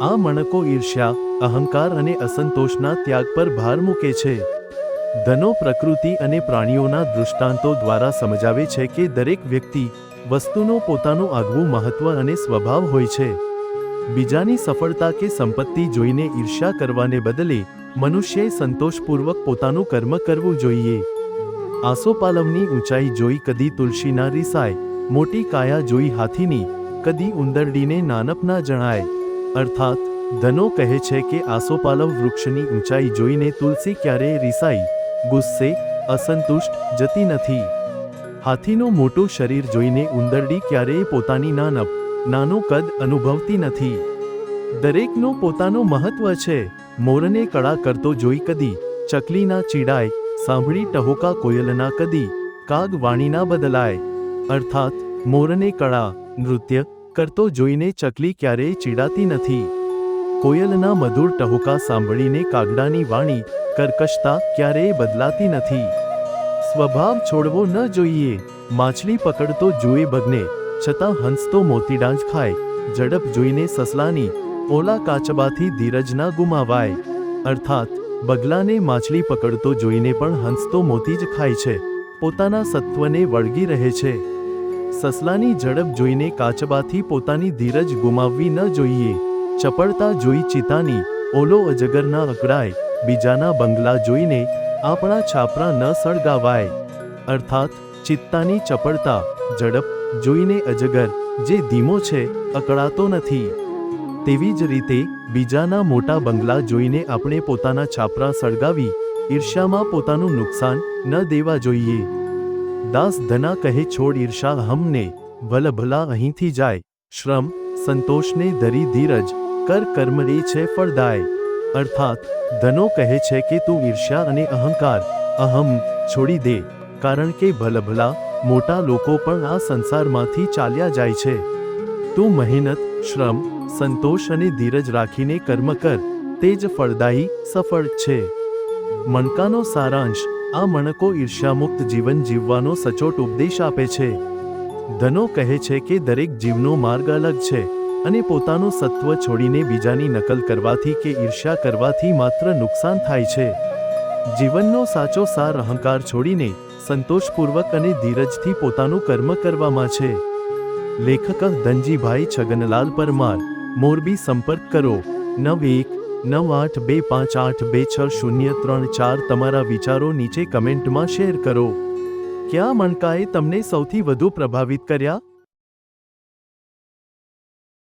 આ મણકો ઈર્ષ્યા, અહંકાર અને અસંતોષના ત્યાગ પર ભાર મૂકે છે. ધનો પ્રકૃતિ અને પ્રાણીઓના દૃષ્ટાંતો દ્વારા સમજાવે છે કે દરેક વ્યક્તિ, વસ્તુનો પોતાનું આગવું મહત્વ અને સ્વભાવ હોય છે. બીજાની સફળતા કે સંપત્તિ જોઈને ઈર્ષ્યા કરવાને બદલે મનુષ્યએ સંતોષપૂર્વક પોતાનું કર્મ કરવું જોઈએ. આસોપાલવની ઊંચાઈ જોઈ કદી તુલસી ના રીસાય, મોટી કાયા જોઈ હાથીની કદી ઉંદરડીને નાનપ ના જણાય. અર્થાત ધનો કહે છે કે આસોપાલવ વૃક્ષની ઊંચાઈ જોઈને તુલસી ક્યારેય રીસાઈ, ગુસ્સે, અસંતુષ્ટ જતી નથી. હાથીનું મોટું શરીર જોઈને ઉંદરડી ક્યારેય પોતાની નાનું કદ અનુભવતી નથી. દરેકનું પોતાનું મહત્વ છે. મોરને કળા કરતો જોઈ કદી ચકલી ના ચીડાય, સાંભળી ટહુકા કોયલના કદી કાગ વાણી ના બદલાય. અર્થાત મોરને કળા, નૃત્ય કરતો જોઈને ચકલી ક્યારેય ચીડાતી નથી. કોયલના મધુર ટહુકા સાંભળીને કાગડાની વાણી, કર્કશતા ક્યારેય બદલાતી નથી. સ્વભાવ છોડવો ન જોઈએ. માછલી પકડતો જુએ બગને, છતાં હંસતો મોતીડાં જ ખાય. ઝડપ જોઈને સસલાની, ઓલા કાચબાથી ધીરજ ના ગુમાવાય. અર્થાત બગલાને માછલી પકડતો જોઈને પણ હંસતો મોતી જ ખાય છે, પોતાના સત્વને વળગી રહે છે. સસલાની ઝડપ જોઈને કાચબાથી પોતાની ધીરજ ગુમાવવી ન જોઈએ. ચપળતા જોઈ ચિતાની, ઓલો અજગર ના અકળાય. બીજાના બંગલા જોઈને આપણા છાપરા ન સળગાવાય. અર્થાત ચિત્તાની ચપળતા, ઝડપ જોઈને અજગર, જે ધીમો છે, અકળાતો નથી. તેવી જ રીતે બીજાના મોટા બંગલા જોઈને આપણે પોતાના છાપરા સળગાવી ઈર્ષ્યામાં પોતાનું નુકસાન ન દેવા જોઈએ. દાસ ધના કહે છોડ ઈર્ષા અહમને, ભલભલા અહીંથી જાય. શ્રમ સંતોષને ધરી ધીરજ, કર કર્મ એ છે ફળદાય. અર્થાત ધનો કહે છે કે તું ઈર્ષ્યા અને અહંકાર, અહમ છોડી દે, કારણ કે ભલભલા મોટા લોકો પણ આ સંસારમાંથી ચાલ્યા જાય છે. તું મહેનત, શ્રમ, સંતોષ અને ધીરજ રાખીને કર્મ કર, તે જ ફળદાયી, સફળ છે. મણકાનો સારાંશ. આ મણકો ઈર્ષ્યામુક્ત જીવન જીવવાનો સચોટ ઉપદેશ આપે છે. ધનો કહે છે કે દરેક જીવનો માર્ગ અલગ છે, અને પોતાનું સત્વ છોડીને બીજાની નકલ કરવાથી કે ઈર્ષ્યા કરવાથી માત્ર નુકસાન થાય છે. જીવનનો સાચો સાર અહંકાર છોડીને સંતોષપૂર્વક અને ધીરજથી પોતાનું કર્મ કરવામાં છે. લેખક ધનજીભાઈ છગનલાલ પરમાર, મોરબી. સંપર્ક કરો 919825826034. તમારા વિચારો નીચે કમેન્ટમાં શેર કરો. કયા મણકાએ તમને સૌથી વધુ પ્રભાવિત કર્યા?